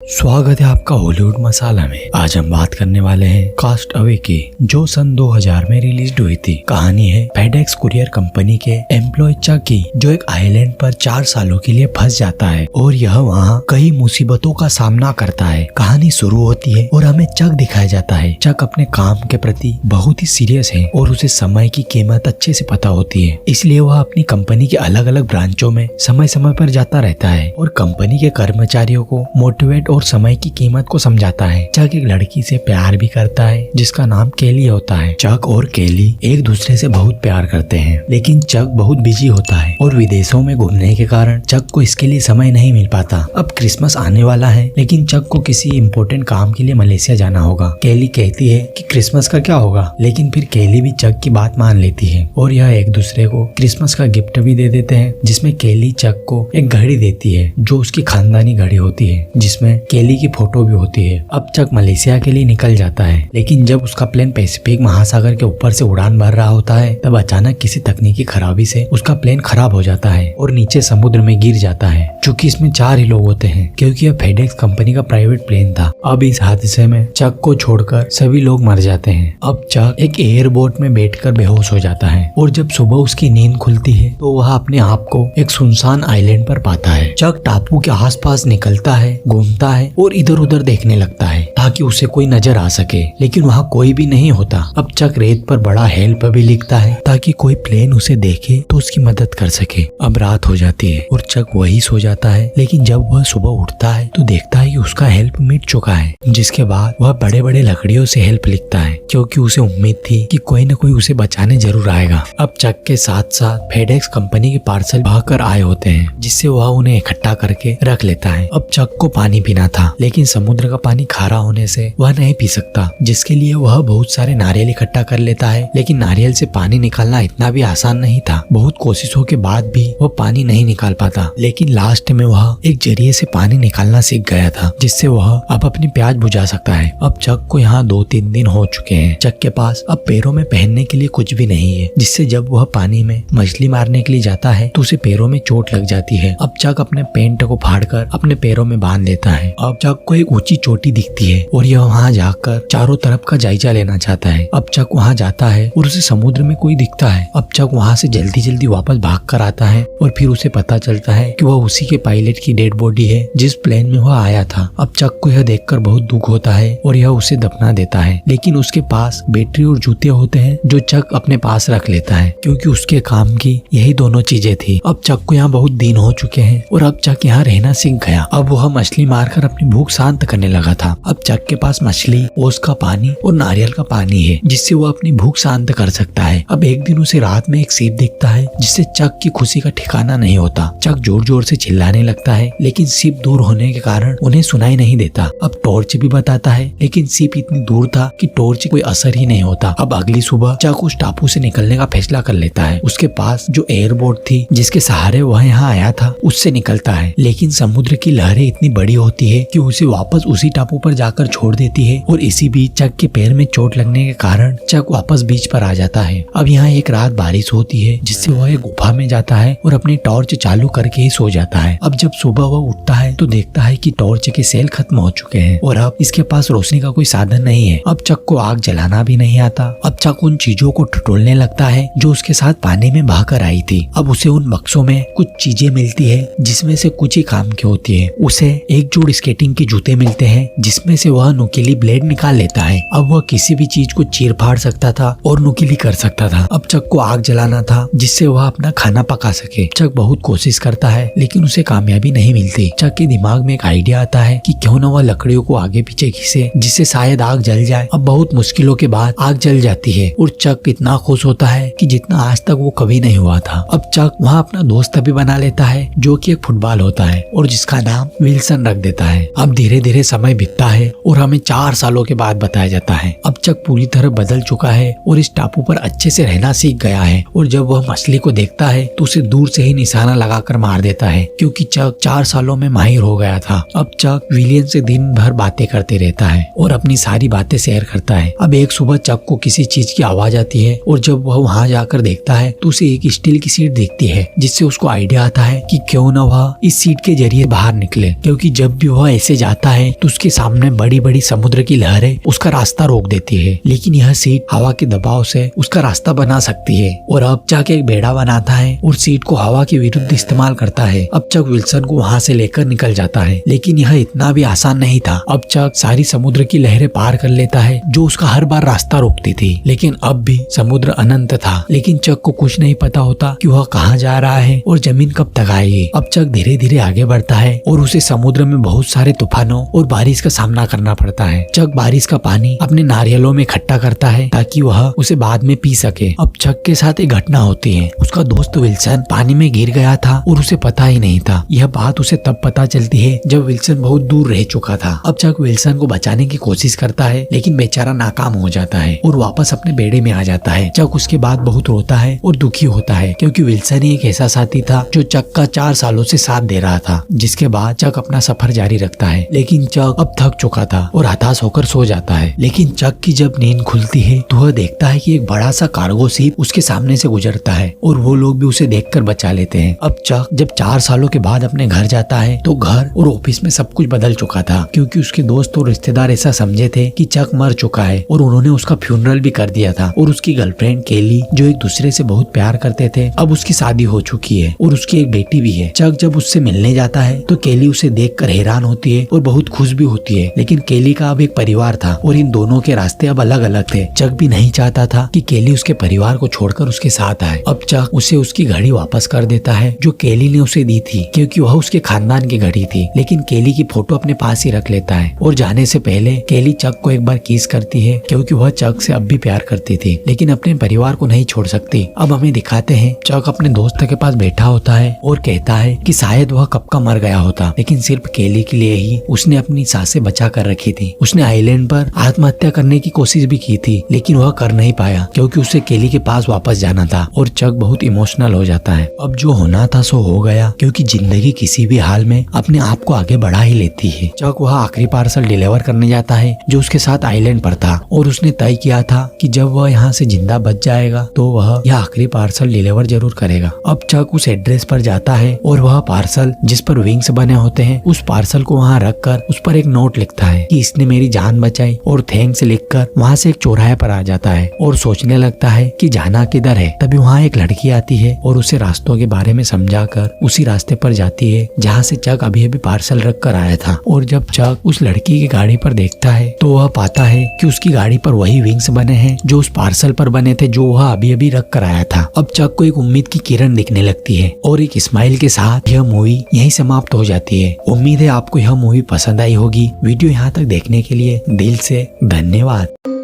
स्वागत है आपका हॉलीवुड मसाला में। आज हम बात करने वाले हैं कास्ट अवे की, जो सन 2000 में रिलीज हुई थी। कहानी है फेडेक्स कुरियर कंपनी के एम्प्लॉय चक की, जो एक आइलैंड पर 4 सालों के लिए फंस जाता है और यह वहाँ कई मुसीबतों का सामना करता है। कहानी शुरू होती है और हमें चक दिखाया जाता है। चक अपने काम के प्रति बहुत ही सीरियस है और उसे समय की कीमत अच्छे से पता होती है, इसलिए वह अपनी कंपनी के अलग अलग ब्रांचों में समय समय पर जाता रहता है और कंपनी के कर्मचारियों को मोटिवेट और समय की कीमत को समझाता है। चक एक लड़की से प्यार भी करता है जिसका नाम केली होता है। चक और केली एक दूसरे से बहुत प्यार करते हैं, लेकिन चक बहुत बिजी होता है और विदेशों में घूमने के कारण चक को इसके लिए समय नहीं मिल पाता। अब क्रिसमस आने वाला है, लेकिन चक को किसी इम्पोर्टेंट काम के लिए मलेशिया जाना होगा। केली कहती है कि क्रिसमस का क्या होगा, लेकिन फिर केली भी चक की बात मान लेती है और यह एक दूसरे को क्रिसमस का गिफ्ट भी दे देते हैं, जिसमें केली चक को एक घड़ी देती है जो उसकी खानदानी घड़ी होती है, जिसमें केली की फोटो भी होती है। अब चक मलेशिया के लिए निकल जाता है, लेकिन जब उसका प्लेन पैसिफिक महासागर के ऊपर से उड़ान भर रहा होता है, तब अचानक किसी तकनीकी खराबी से उसका प्लेन खराब हो जाता है और नीचे समुद्र में गिर जाता है। चूंकि इसमें 4 ही लोग होते हैं, क्योंकि यह फेडेक्स कंपनी का प्राइवेट प्लेन था। अब इस हादसे में चक को छोड़कर सभी लोग मर जाते हैं। अब चक एक एयरबोट में बैठकर बेहोश हो जाता है और जब सुबह उसकी नींद खुलती है तो वह अपने आप को एक सुनसान आइलैंड पर पाता है। चक टापू के आसपास निकलता है, घूमता है और इधर उधर देखने लगता है ताकि उसे कोई नजर आ सके, लेकिन वहाँ कोई भी नहीं होता। अब चक रेत पर बड़ा हेल्प भी लिखता है ताकि कोई प्लेन उसे देखे तो उसकी मदद कर सके। अब रात हो जाती है और चक वही सो जाता है, लेकिन जब वह सुबह उठता है तो देखता है कि उसका हेल्प मिट चुका है। जिसके बाद वह बड़े बड़े लकड़ियों से हेल्प लिखता है, क्योंकि उसे उम्मीद थी कि कोई न कोई उसे बचाने जरूर आएगा। अब चक के साथ साथ फेडेक्स कंपनी के पार्सल भागकर आए होते हैं, जिससे वह उन्हें इकट्ठा करके रख लेता है। अब चक को पानी पीना था, लेकिन समुद्र का पानी खारा होने से वह नहीं पी सकता, जिसके लिए वह बहुत सारे नारियल इकट्ठा कर लेता है। लेकिन नारियल से पानी निकालना इतना भी आसान नहीं था। बहुत कोशिशों के बाद भी वह पानी नहीं निकाल पाता, लेकिन लास्ट में वह एक जरिए से पानी निकालना सीख गया था, जिससे वह अब अपनी प्यास बुझा सकता है। अब चक को यहाँ 2-3 दिन हो चुके हैं। चक के पास अब पैरों में पहनने के लिए कुछ भी नहीं है, जिससे जब वह पानी में मछली मारने के लिए जाता है तो उसे पैरों में चोट लग जाती है। अब चक अपने पेंट को फाड़कर अपने पैरों में बांध लेता है। अब चक को एक ऊंची चोटी दिखती है और यह वहाँ जाकर चारों तरफ का जायजा लेना चाहता है। अब चक वहाँ जाता है और उसे समुद्र में कोई दिखता है। अब चक वहाँ से जल्दी जल्दी वापस भाग कर आता है और फिर उसे पता चलता है कि वह उसी के पायलट की डेड बॉडी है जिस प्लेन में वह आया था। अब चक को यह देखकर बहुत दुख होता है और यह उसे दफना देता है, लेकिन उसके पास बैटरी और जूते होते हैं जो चक अपने पास रख लेता है, क्योंकि उसके काम की यही दोनों चीजें थी। अब चक को यहाँ बहुत दिन हो चुके हैं और अब चक यहाँ रहना सीख गया। अब वह मछली मारकर अपनी भूख शांत करने लगा था। अब चक के पास मछली, ओस का पानी और नारियल का पानी है, जिससे वो अपनी भूख शांत कर सकता है। अब एक दिन उसे रात में एक सीप दिखता है, जिससे चक की खुशी का ठिकाना नहीं होता। चक जोर जोर से चिल्लाने लगता है, लेकिन सीप दूर होने के कारण उन्हें सुनाई नहीं देता। अब टॉर्च भी बताता है, लेकिन सीप इतनी दूर था कि टॉर्च कोई असर ही नहीं होता। अब अगली सुबह चक उस टापू से निकलने का फैसला कर लेता है। उसके पास जो एयरबोट थी जिसके सहारे वह यहाँ आया था, उससे निकलता है, लेकिन समुद्र की लहरें इतनी बड़ी होती है कि उसे वापस उसी टापू पर जाकर छोड़ देती है और इसी बीच चक के पैर में चोट लगने के कारण चक वापस बीच पर आ जाता है। अब यहाँ एक रात बारिश होती है, जिससे वह एक गुफा में जाता है और अपनी टॉर्च चालू करके ही सो जाता है। अब जब सुबह वह उठता है तो देखता है कि टॉर्च के सेल खत्म हो चुके हैं और अब इसके पास रोशनी का कोई साधन नहीं है। अब चक को आग जलाना भी नहीं आता। अब चक उन चीजों को टटोलने लगता है जो उसके साथ पानी में बहाकर आई थी। अब उसे उन बक्सों में कुछ चीजें मिलती है, जिसमें से कुछ ही काम की होती है। उसे एक जोड़ स्केटिंग के जूते मिलते हैं, जिसमें से वह नुकीली ब्लेड निकाल लेता है। अब वह किसी भी चीज को चीर फाड़ सकता था और नुकीली कर सकता था। अब चक को आग जलाना था, जिससे वह अपना खाना पका सके। चक बहुत कोशिश करता है, लेकिन उसे कामयाबी नहीं मिलती। चक के दिमाग में एक आइडिया आता है कि क्यों न वह लकड़ियों को आगे पीछे खींचे, जिससे शायद आग जल जाए। अब बहुत मुश्किलों के बाद आग जल जाती है और चक इतना खुश होता है कि जितना आज तक वो कभी नहीं हुआ था। अब चक वहाँ अपना दोस्त भी बना लेता है, जो कि एक फुटबॉल होता है और जिसका नाम विल्सन रख देता है। अब धीरे धीरे समय बीतता है और हमें 4 सालों के बाद बताया जाता है। अब चक पूरी तरह बदल चुका है और इस टापू पर अच्छे से रहना सीख गया है और जब वह मछली को देखता है तो उसे दूर से ही निशाना लगाकर मार देता है, क्योंकि चक 4 सालों में माहिर हो गया था। अब चक विलियन से दिन भर बातें करते रहता है और अपनी सारी बातें शेयर करता है। अब एक सुबह चक को किसी चीज की आवाज आती है और जब वह वहाँ जाकर देखता है तो उसे एक स्टील की सीट दिखती है, जिससे उसको आइडिया आता है कि क्यों न वह इस सीट के जरिए बाहर निकले, क्योंकि जब भी वह ऐसे जाता है तो उसके सामने बड़ी बड़ी समुद्र की लहरें उसका रास्ता रोक देती है। लेकिन यह सीट हवा के दबाव से उसका रास्ता बना सकती है और अब चक एक बेड़ा बनाता है और सीट को हवा के विरुद्ध इस्तेमाल करता है। अब चक विल्सन को वहाँ से लेकर निकल जाता है, लेकिन यह इतना भी आसान नहीं था। अब चक सारी समुद्र की लहरें पार कर लेता है जो उसका हर बार रास्ता रोकती थी, लेकिन अब भी समुद्र अनंत था। लेकिन चक को कुछ नहीं पता होता कि वह कहाँ जा रहा है और जमीन कब तक आएगी। अब चक धीरे धीरे आगे बढ़ता है और उसे समुद्र में बहुत सारे तूफानों और बारिश का सामना करना पड़ता है। चक बारिश का पानी अपने नारियलों में इकट्ठा करता है ताकि वह उसे बाद में पी सके। अब चक के साथ एक घटना होती है। उसका दोस्त विल्सन पानी में गिर गया था और उसे पता ही नहीं था। यह बात उसे तब पता चलती है जब विल्सन बहुत दूर रह चुका था। अब चक विल्सन को बचाने की कोशिश करता है, लेकिन बेचारा नाकाम हो जाता है और वापस अपने बेड़े में आ जाता है। चक उसके बाद बहुत रोता है और दुखी होता है, क्योंकि विल्सन ही एक ऐसा साथी था जो चक का 4 सालों से साथ दे रहा था। जिसके बाद चक अपना सफर जारी रखता है, लेकिन चक अब थक चुका था और हताश होकर सो जाता है। लेकिन चक की जब नींद खुलती है तो वह देखता है कि एक बड़ा सा कार्गो शिप उसके सामने से गुजरता है और वो लोग भी उसे देखकर बचा लेते हैं। अब चक जब 4 सालों के बाद अपने घर जाता है तो घर और ऑफिस में सब कुछ बदल चुका था, क्योंकि उसके दोस्त और रिश्तेदार ऐसा समझे थे कि चक मर चुका है और उन्होंने उसका फ्यूनरल भी कर दिया था। और उसकी गर्लफ्रेंड केली, जो एक दूसरे से बहुत प्यार करते थे, अब उसकी शादी हो चुकी है और उसकी एक बेटी भी है। चक जब उससे मिलने जाता है तो केली उसे देखकर हैरान होती है और बहुत खुश भी होती है, लेकिन केली का अब एक परिवार था और इन दोनों के रास्ते अब अलग अलग थे। चक भी नहीं चाहता था कि केली उसके परिवार को छोड़कर उसके साथ आए। अब चक उसे उसकी घड़ी वापस कर देता है जो केली ने उसे दी थी, क्योंकि वह उसके खानदान की घड़ी थी। लेकिन केली की फोटो अपने पास ही रख लेता है और जाने से पहले केली चक को एक बार किस करती है, क्योंकि वह चक से अब भी प्यार करती थी, लेकिन अपने परिवार को नहीं छोड़ सकती। अब हमें दिखाते हैं चक अपने दोस्त के पास बैठा होता है और कहता है कि शायद वह कब का मर गया होता, लेकिन सिर्फ केली के लिए ही उसने अपनी सांसें बचा कर रखी थी। उसने आइलैंड पर आत्महत्या करने की कोशिश भी की थी, लेकिन वह कर नहीं पाया क्योंकि उसे केली के पास वापस जाना था और चक बहुत इमोशनल हो जाता है। अब जो होना था सो हो गया, क्योंकि जिंदगी किसी भी हाल में अपने आप को आगे बढ़ा ही लेती है। चक वह आखिरी पार्सल डिलीवर करने जाता है जो उसके साथ आइलैंड पर था और उसने तय किया था कि जब वह यहाँ से जिंदा बच जाएगा तो वह यह आखिरी पार्सल डिलीवर जरूर करेगा। अब चक उस एड्रेस पर जाता है और वह पार्सल जिस पर विंग्स बने होते हैं उस पार्सल को वहाँ रख कर उस पर एक नोट लिखता है कि इसने मेरी जान बचाई और थैंक्स लिखकर वहाँ से एक चौराहे पर आ जाता है और सोचने लगता है कि जाना किधर है। तभी वहाँ एक लड़की आती है और उसे रास्तों के बारे में समझाकर उसी रास्ते पर जाती है जहाँ से चक अभी अभी पार्सल रख कर आया था। और जब चक उस लड़की की गाड़ी पर देखता है तो वह पाता है कि उसकी गाड़ी पर वही विंग्स बने हैं जो उस पार्सल पर बने थे जो वह अभी अभी रख कर आया था। अब चक को एक उम्मीद की किरण दिखने लगती है और एक स्माइल के साथ यह मूवी यहीं समाप्त हो जाती है। उम्मीद है आपको यह मूवी पसंद आई होगी। वीडियो यहाँ तक देखने के लिए दिल से धन्यवाद।